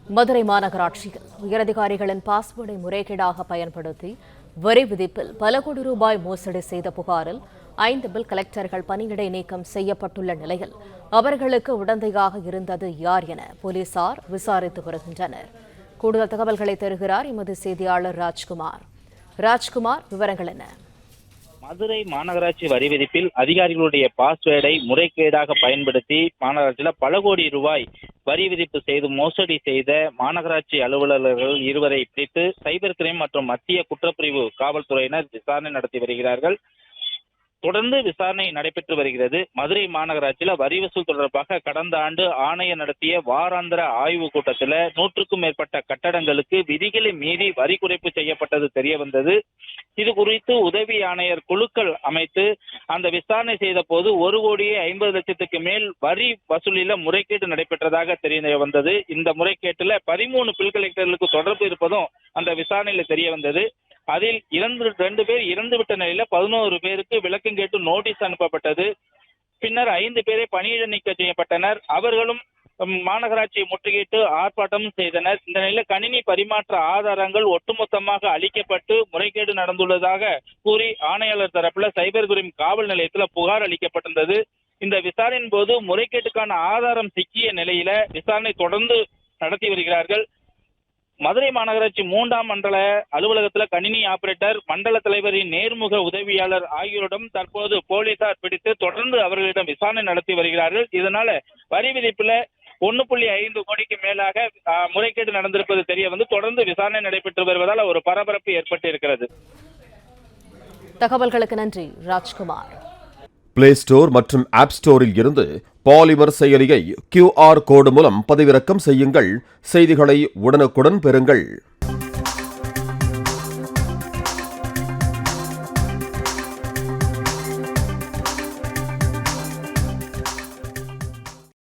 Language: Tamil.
மதுரை மாநகராட்சியில் உயரதிகாரிகளின் பாஸ்வேர்டை முறைகேடாக பயன்படுத்தி வரி விதிப்பில் பல கோடி ரூபாய் மோசடி செய்த புகாரில் 5 பில் கலெக்டர்கள் பணியிடை நீக்கம் செய்யப்பட்டுள்ள நிலையில் அவர்களுக்கு உடந்தையாக இருந்தது யார் என போலீசார் விசாரித்து வருகின்றனர். கூடுதல் தகவல்களை தருகிறார் எமது செய்தியாளர் ராஜ்குமார். விவரங்கள் என்ன? மதுரை மாநகராட்சி வரி விதிப்பில் அதிகாரிகளுடைய பாஸ்வேர்டை முறைகேடாக பயன்படுத்தி மாநகராட்சியில் பல கோடி ரூபாய் வரி விதிப்பு செய்து மோசடி செய்த மாநகராட்சி அலுவலர்கள் 2 பிடித்து சைபர் கிரைம் மற்றும் மத்திய குற்றப்பிரிவு காவல்துறையினர் விசாரணை நடத்தி வருகிறார்கள். தொடர்ந்து விசாரணை நடைபெற்று வருகிறது. மதுரை மாநகராட்சியில் வரி வசூல் தொடர்பாக கடந்த ஆண்டு ஆணையம் நடத்திய வாராந்திர ஆய்வு கூட்டத்தில் 100க்கும் மேற்பட்ட கட்டடங்களுக்கு விதிகளை மீறி வரி குறைப்பு செய்யப்பட்டது தெரிய வந்தது. இது குறித்து உதவி ஆணையர் குழுக்கள் அமைத்து அந்த விசாரணை செய்த போது 1,50,00,000க்கு மேல் வரி வசூலில முறைகேடு நடைபெற்றதாக தெரிய வந்தது. இந்த முறைகேட்டுல 13 பில் கலெக்டர்களுக்கு தொடர்பு இருப்பதும் அந்த விசாரணையில தெரிய வந்தது. அதில் 2 பேர் இறந்துவிட்ட நிலையில 11 பேருக்கு விளக்கம் கேட்டு நோட்டீஸ் அனுப்பப்பட்டது. பின்னர் 5 பேரை பணியிட நீக்கம் செய்யப்பட்டனர். அவர்களும் மாநகராட்சியை முற்றுகையிட்டு ஆர்ப்பாட்டம் செய்தனர். இந்த நிலையில கணினி பரிமாற்ற ஆதாரங்கள் ஒட்டுமொத்தமாக அளிக்கப்பட்டு முறைகேடு நடந்துள்ளதாக கூறி ஆணையாளர் தரப்புல சைபர் கிரைம் காவல் நிலையத்தில் புகார் அளிக்கப்பட்டிருந்தது. இந்த விசாரணையின் போது முறைகேட்டுக்கான ஆதாரம் சிக்கிய நிலையில விசாரணை தொடர்ந்து நடத்தி வருகிறார்கள். மதுரை மாநகராட்சி 3ஆம் மண்டல அலுவலகத்தில் கணினி ஆபரேட்டர், மண்டல தலைவரின் நேர்முக உதவியாளர் ஆகியோரிடம் தற்போது போலீசார் பிடித்து தொடர்ந்து அவர்களிடம் விசாரணை நடத்தி வருகிறார்கள். இதனால வரி விதிப்புல 1.5 கோடிக்கு மேலாக முறைகேடு நடந்திருப்பது தெரிய வந்து தொடர்ந்து விசாரணை நடைபெற்று வருவதால் ஒரு பரபரப்பு ஏற்பட்டு இருக்கிறது. தகவல்களுக்கு நன்றி ராஜ்குமார். பிளே ஸ்டோர் மற்றும் ஆப் ஸ்டோரில் இருந்து பாலிமர் செயலியை QR கோடு மூலம் பதிவிறக்கம் செய்யுங்கள். செய்திகளை உடனுக்குடன் பெறுங்கள்.